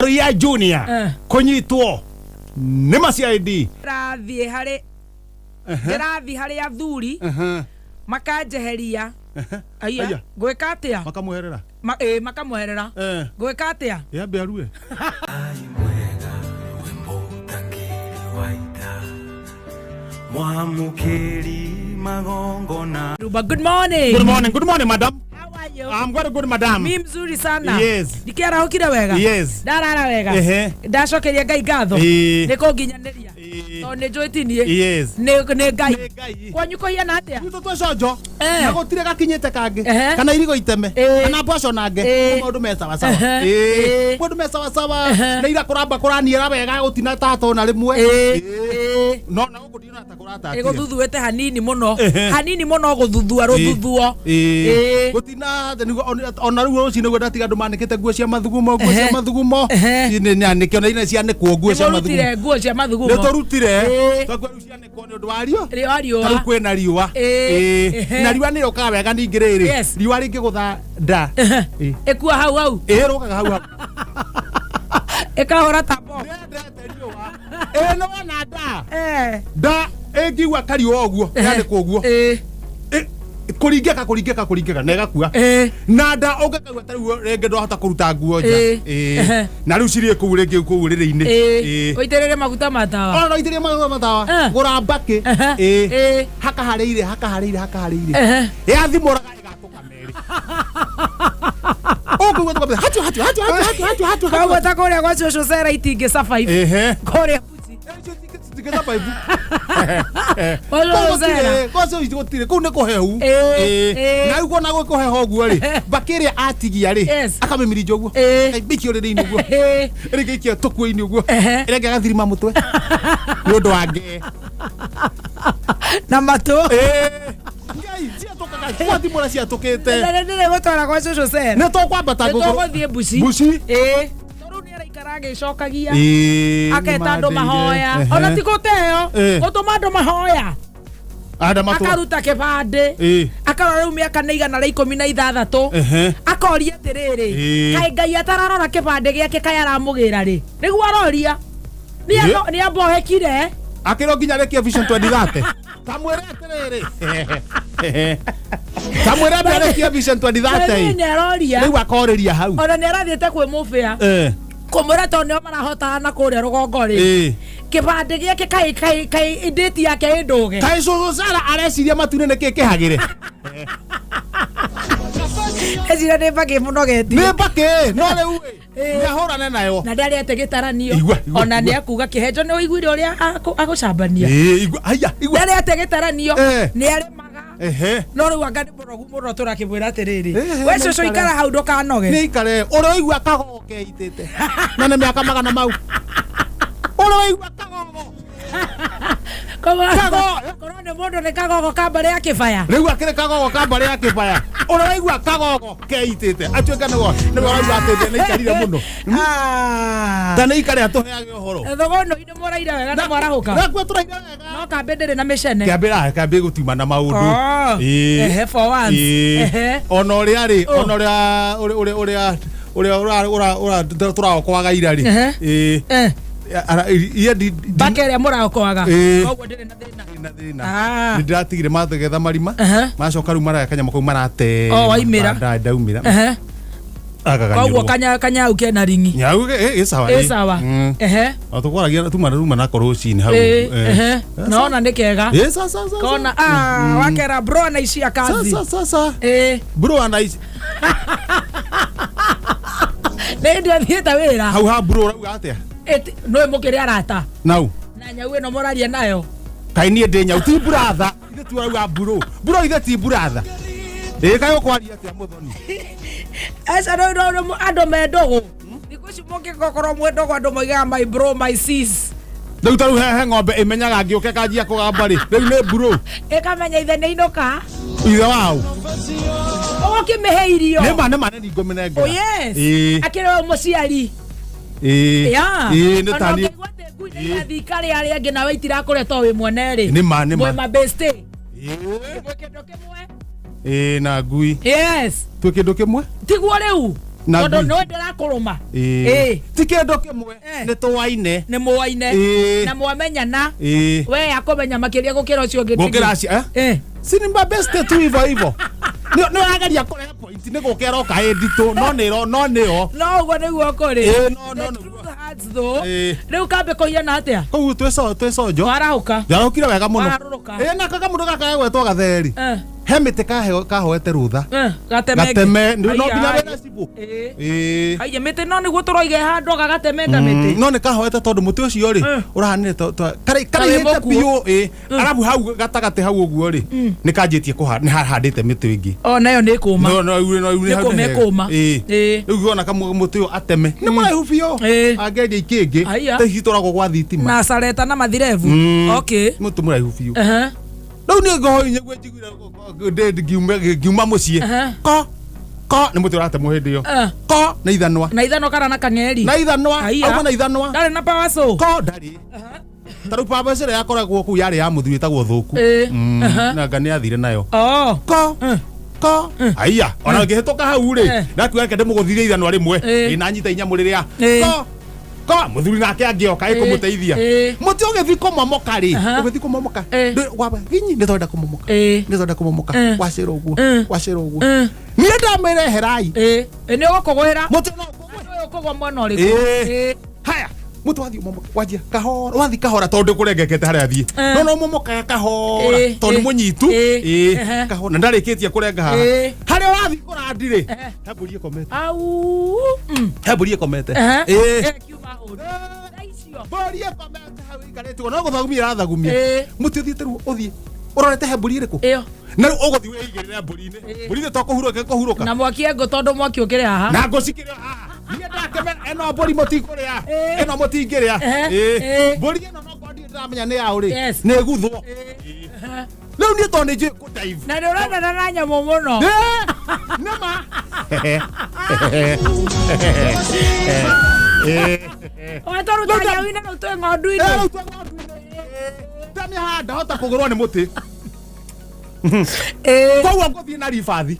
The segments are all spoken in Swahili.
Ria Junior kunyitwo nĩ maciaidi rathie hari athuri makanjeheria aya gweka atia makamuherera makamuherera gweka atia yambe arue Mwamukiri magongona. Good morning. Good morning, madam. How are you? I'm very good, madam. Mimi mzuri sana. Yes. Dikiara hokira wega. Yes. Darara wega. Ndacokeria Ngai ngatho. Niko nginyanĩria. To nĩ njũĩtinie. Yes. Nĩ Ngai. Kwanyu kũhiana atia? Nĩ tũcojo. Na gũtire gakinyĩte kangi. Kana irigo iteme. Kana mboco nange. Maũndũ me sawa sawa. Maũndũ me sawa sawa. Nĩ ira kũramba kũraniera wega gũtina tato na rĩmwe. No na gũkũdina ta kũrata. Gũthuthuĩte hanini mũno. Hanini mũno gũthuthua rũthuthuo. Gũtina ona rĩu rũcinĩ gwenda tiga andũ manĩkĩte nguo cia mathugumo. Nĩkĩona ina cianĩkwo nguo cia mathugumo. Nguo cia mathugumo. Nĩtũrutire. Twakuo rĩu cianĩkwo nĩ ũndũ wa riũa. Tarĩu kwĩna riũa. Na riũa nĩ rĩũkaga wega ningĩ rĩrĩ. Riũa rĩngĩgũtha nda. Ĩkua hau. Rũkaga hau. Ĩkahora tambo. Nĩ wona nda. Nda ĩngĩigua kariũa ũguo. Yanĩkwo ũguo. Kũringĩka na ĩgakua. Na nda ũngĩkaigua tarĩu rĩngĩ ndwahota kũruta nguo nja. Na rĩu cirĩ kũu rĩngĩ kũu rĩrĩ-inĩ. Ũitĩrĩre maguta matawa. Ona ũitĩrĩre maguta matawa. Gũra mbakĩ. Haka harĩire. Yathimoraga ĩgatũka merĩ. Ũguo tu hatu. Kau ta kũrĩa gwa cũcũ Sarah itingĩ survive. Kũrĩa kau nĩ kũhehu na rĩu kuona gwĩkũheho ũguo rĩ mbakĩ ĩrĩa atigia rĩ akamĩmirinja ũguo ĩikio rĩrĩ-inĩ ũguo ĩrĩngĩikia tũkuo-inĩ ũguo ĩrenge agathirima mũtwe nĩ ũndũ wa ngee na matũ Ngai ciatũkaga kwathimũra ciatũkĩte nĩ gũtwara gwa cũcũ Sarah nĩ tũkwambata gũthiĩ Buci icokagia aketa andũ mahoya ona ti gũteo gũtũma andũ mahoya akaruta kĩbandĩ akarora rĩu mĩaka nĩ igana rĩa 16 akoria atĩrĩrĩ kaĩ Ngai atararora kĩbandĩ gĩake kaĩ aramũgĩra rĩ nĩguo aroria nĩ ambohekire akĩrwo nginya rĩkia Vision 2030 tamwĩre atĩrĩrĩ tamwĩre rĩkia Vision 2030 nĩ aroria rĩu akorĩria hau ona nĩ arathiĩte kwĩ mũbĩa kumura to nio marahota na kuria rugongo ri kibande giake kai date yake ndoge kai cũcũ Sarah areciria matune nĩkĩ kĩhagĩre ezira nĩ mbakĩ mũno geti nĩ mbakĩ no rĩu nĩahũrane nayo na ndarĩ ate gĩtaranio ona nĩ akuga kĩhenjo nĩ ũiguire ũrĩa agũcambania ndarĩ ate gĩtaranio nĩ arĩmaga no rĩu anga nĩ mũrogu mũno tũrakĩmwĩra atĩrĩrĩ we cũcũ ikara hau ndũkanoge nĩ ikare ũrĩa ũigua kagogo keitĩte na nĩ mĩaka magana mau ũrĩa ũigua kagogo korwo nĩ mũndũ nĩ kagogo ka mbarĩ ya kĩbaya rĩu akĩrĩ kagogo ka mbarĩ ya kĩbaya ũrĩa ũigua kagogo keitĩte atuĩka nĩguo ũraigua atĩ nĩ ikarire mũno ta nĩ ikare atũheage ũhoro thogono-inĩ mũraire wega na mwarahũka nakuo tũraire wega no kambĩ ndĩrĩ na mĩcene kambĩ gũtiuma na maũndũ for once ona ũrĩa rĩ ona ũrĩa tũraokoaga ira rĩ mbakĩ ĩrĩa mũraokoaga koguo ndĩrĩ na thĩna nĩ ndĩratigire magetha marima macoka rĩu maraya kanyamũ kau marate waimĩra ndaumĩra koguo kanyau kena ringi nyau ĩ sawa tũkwaragia tuma nako rũcinĩ hau nona nĩ kega kona wakera bro anaishia kazi bro anaishi nĩ ndĩathiĩte wĩra hau ha bro rauga atĩa no mũkĩrĩ arata nau na nyau ĩno mũraria nayo kaĩ niĩ ndĩ nyau ti brother ithe tu rauga bro ithe ti brother kaĩ ũkwaria atĩa mũthoni aca no andũ me ndũgũ thikũ ici mũngĩkorwo mwĩ ndũgũ andũ moigaga my bro my sis rĩu ta rĩu he ng'ombe ĩmenyaga ngĩũke kanjia kũgamba rĩ rĩu nĩ bro ĩkamenya ithe nĩ inũka ithe wao ũgũkĩmĩhe irio nĩ ma ningo mĩnengera akĩrĩ mũciari nĩ tani thikari arĩa angĩ nawe itirakũreta wĩ mwene rĩ mwĩ mabeste mwĩ kĩndũ kĩmwe na ngui yes twĩ kĩndũ kĩmwe tiguo rĩu Todo no ndira kuruma. Tikendo kimwe ni tuwaine. Ni muwaine. Na mwamenyana. We akomenya makiria gukira ucio ngiti. Gukira acia. Sinimba best tu hivyo. No agaria kore point ni gukira ka edito no niro. No gwa niguo kuri. No. Riu kambe kohiana atia. Kou twecojo. Warauka. Yarukire wega muno. Wararuka. Na kaka mundu gaka gwetwo gatheri. He mite kahoete rutha. Gateme. No binya wena cibu. Aiye mite no niguo turoige handu gagatemenga mite. No ni kahoete tondu muti ucio ri urahanire kare hite biu arabu hau gatagate hau uguo ri ni kanjitie ni handite miti ingi. Nayo ni kuma. No ni kuma. Riu ona muti ucio ateme. Ni muraihu biu. Angeria ikingi tehitoragwo gwa thitima. Na sareta na mathirevu. Okay. Muti muraihu biu. Riu ni ngohoinye gwejigura ngiuma mucie. Ko ni muti urate muhindi yo. Ko na ithanwa kana na kang'eri. Na ithanwa. Auma na ithanwa. Ndari na pawaso. Ko ndari. Taru papa cere yakoragwo ku yari ya muthu witagwo thuku. Na ngani athire nayo. Ko. Aiya, ona ngihitoka hau ri. Ndakuga kende muguthire ithanwa rimwe. Ina nyita inya muriria. Ko muthuri nake angioka ikumuteithia. Muti ugithi kumomoka ri. Ugithi kumomoka. Waba hinyi ndithonda kumomoka. Wacira uguo. Ni ndamere herai. Ni ugukuguhira. Muti no ukugwa mwana uriku. Haya. Mutu wathi umomoka wajia kahora tondu kurengekete haria athie no momoka kahora tondu munyitu kahora ndarikitie kurenga haha haria wathi kurandire heburie komete heburie komete kiuma uri borie komete hau ikarete no guthagumia rathagumia muti uthiete ru uthie urorete heburie riku na uguthi weigirira mburi-ini to kuhuruka na mwakie ngo tondu mwaki ukire haha na ngucikire haha eno mburi mutikuria eno mutingiria mburi eno no kwandi ndamenya ni ya uri ni guthwo riu ni to ni nje ku dive na ni urenda na nyamu muno nama watoru tanya wina no to ngondu-ini ndamya handa hota kugurwo ni muti kwa nguthi na rifathi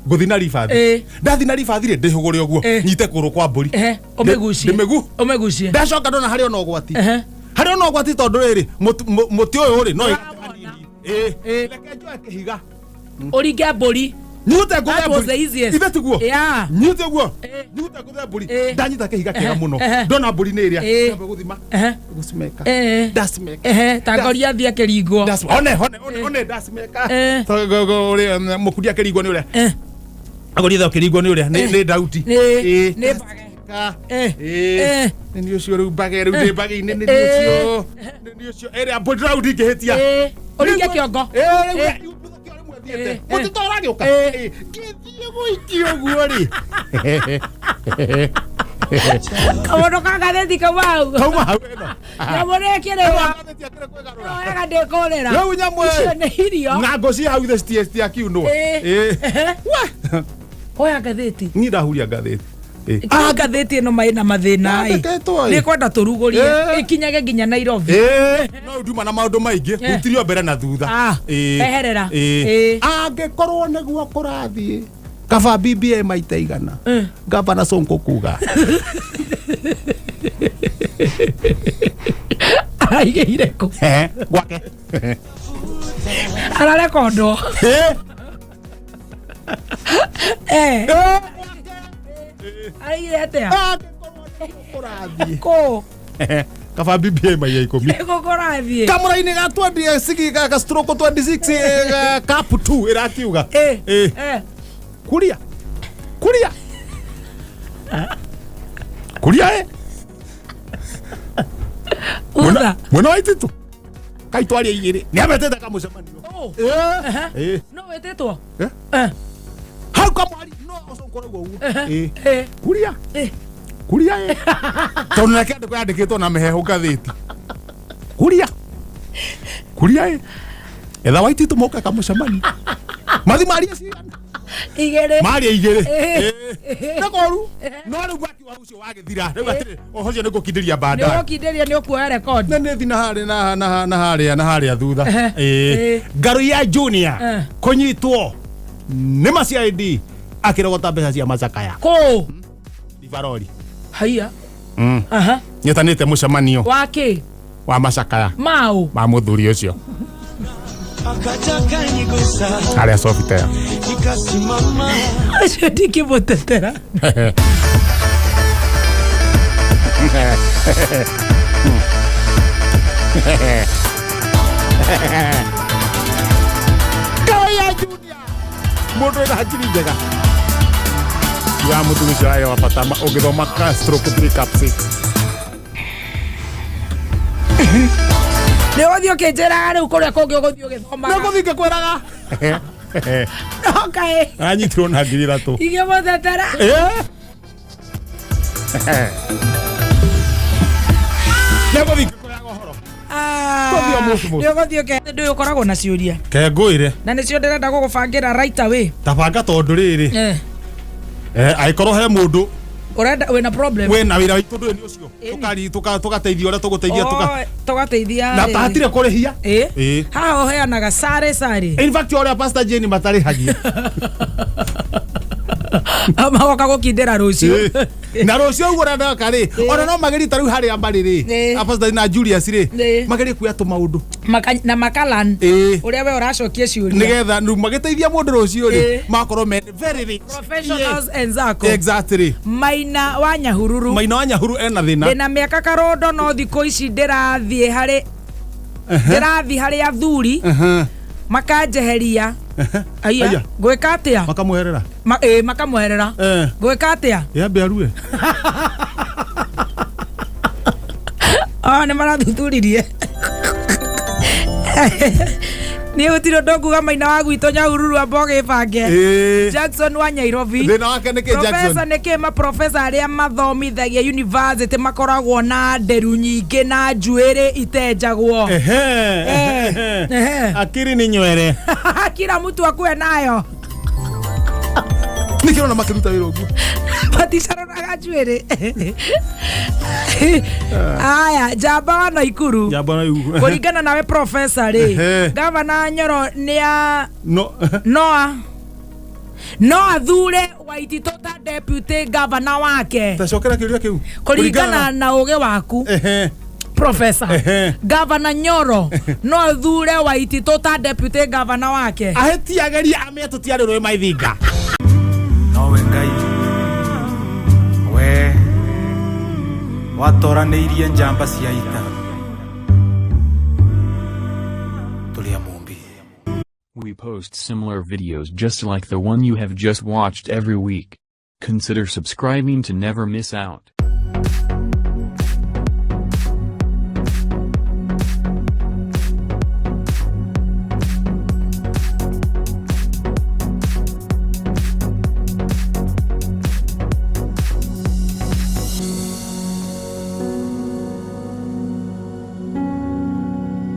nguthi na rifathi ndathi na rifathi ri ndihugure uguo nyite kuru kwa mburi umegucie ndacoka ndona hari ona ugwati tondu riri muti uyu ri no reke njoe kihiga uringe mburi nyute nguthe mburi ithe guo nyute guo nyute nguthe mburi ndanyita kihiga kiega muno ndona mburi ni iria ndambe guthima gucimeka ndasimeka tangoria thia kiringo one ndasimeka togo uri mukuria kiringo ni uria agoria thia kiringo ni uria ni dauti ni ni ucio riu mbage riu ni mbage ni ucio ere mburi dauti ngihitia uringe kiongo muti to uragioka ngithie guikio guo ri kamono kagatheti kauma hau eno nyamure kirewa ega ndekorera riu nyamwe ni irio na ngoci hau the STS akiunwo oya gatheti ni ndahuria gatheti gatheti eno mai na mathina ni kwenda turugurie ikinyage nginya Nairobi no nduma na maundu maingi utirio mbere na thutha eherera angikorwo niguo kurathie kaba BBI maita igana Gavana Sonko kuga aigeire ku gwake arare kondo aigeire atia ko kaba BBI maiya 10 ko korathie kamera-ini ga 26 ga stroke 26 cap 2 irakiuga kuria mwana waititu kaitwaria igiri ni ametete kamucemanio no wetetwo hau kamwari no ocokoragwo uguo kuria tondu nake andiko yandikitwo na meheho ngathiti kuria etha waititu moka kamucemanio mathi maria cigana maria igiri nakoru no riu baki wa ucio wagithira riu atiri ohocio ni gukindiria banda ni gukindiria ni ukuoya record na thi na haria thutha ngaru ya junior kunyitwo ni ma CID akirogota mbeca cia macakaya ko Ivarori haya aha nyetanite mucemanio wake wa macakaya mau ma muthuri ucio akataka nigusa aria sofitea nikasimama acio ndikimutetera Kaya Junior mundu ena hakiri njega ya muthuri ucio ayo wapatama ungithoma Castro kutrikapsi ne odio ke njeraga riu kuria kungi uguthii ugithoma no kuthike kweraga okay anyitirwo na ngiri ithatũ igimutetera neguthike kweraga uhoro nĩũgũthiĩ ke ndĩ ũkoragwo na ciũria ke ngwĩre na nĩcio ndĩrenda gũgũbangĩra right away tabanga tondũ rĩrĩ angĩkorwo he mũndũ ũrenda wĩna problem wĩna wĩra witũ ndũĩ nĩ ũcio tũgateithia ũrĩa tũgũteithia tũgateithia na tahatire kũrĩhia haha ũheanaga sare in fact ũrĩa Pastor Jane matarĩhagia magoka gũkindĩra rũciũ na rũciũ ũguo ũrendeka rĩ ona no magerie ta rĩu harĩa mbarĩ rĩ Pastor na Julius rĩ magerie kuoya tũmaũndũ na makalan ũrĩa we ũracokia ciũria nĩgetha magĩteithia mũndũ rũciũ rĩ makorwo me very rich professionals enzako exactly Maina wa Nyahururu ena thĩna ndĩna mĩaka karondo no thikũ ici ndĩrathiĩ harĩ athuri makanjeheria aya gwĩka atĩa makamweherera makamweherera gwĩka atĩa yambe arue nĩ marathuthuриrie nĩ gũtirĩ ndonguga Maina wa gwitũ Nyahururu amba ũgĩbange Jackson wa Nairobi thĩna wake nĩ kĩ Jackson nĩ kĩ maprofesa arĩa mathomithagia university makoragwo na nderu nyingĩ na njuĩrĩ itenjagwo akiri ni nywele kila mtu akuwe nayo nikirona makiruta wĩra ũguo paticaronaga njuĩrĩ aya njamba wa Naikuru kũringana nawe profesa rĩ gavana Nyoro nĩa no athure Waititũ ta deputy governor wake tacokera kĩũria kĩu kũringana na ũgĩ waku Professor Governor Nyoro no athure Waititũ ta deputy governor wake ahetiageria ametũtia rũĩ maithinga nowe Ngai we watoranĩirie njamba cia ita tulia mumbi. We post similar videos just like the one you have just watched every week. Consider subscribing to never miss out.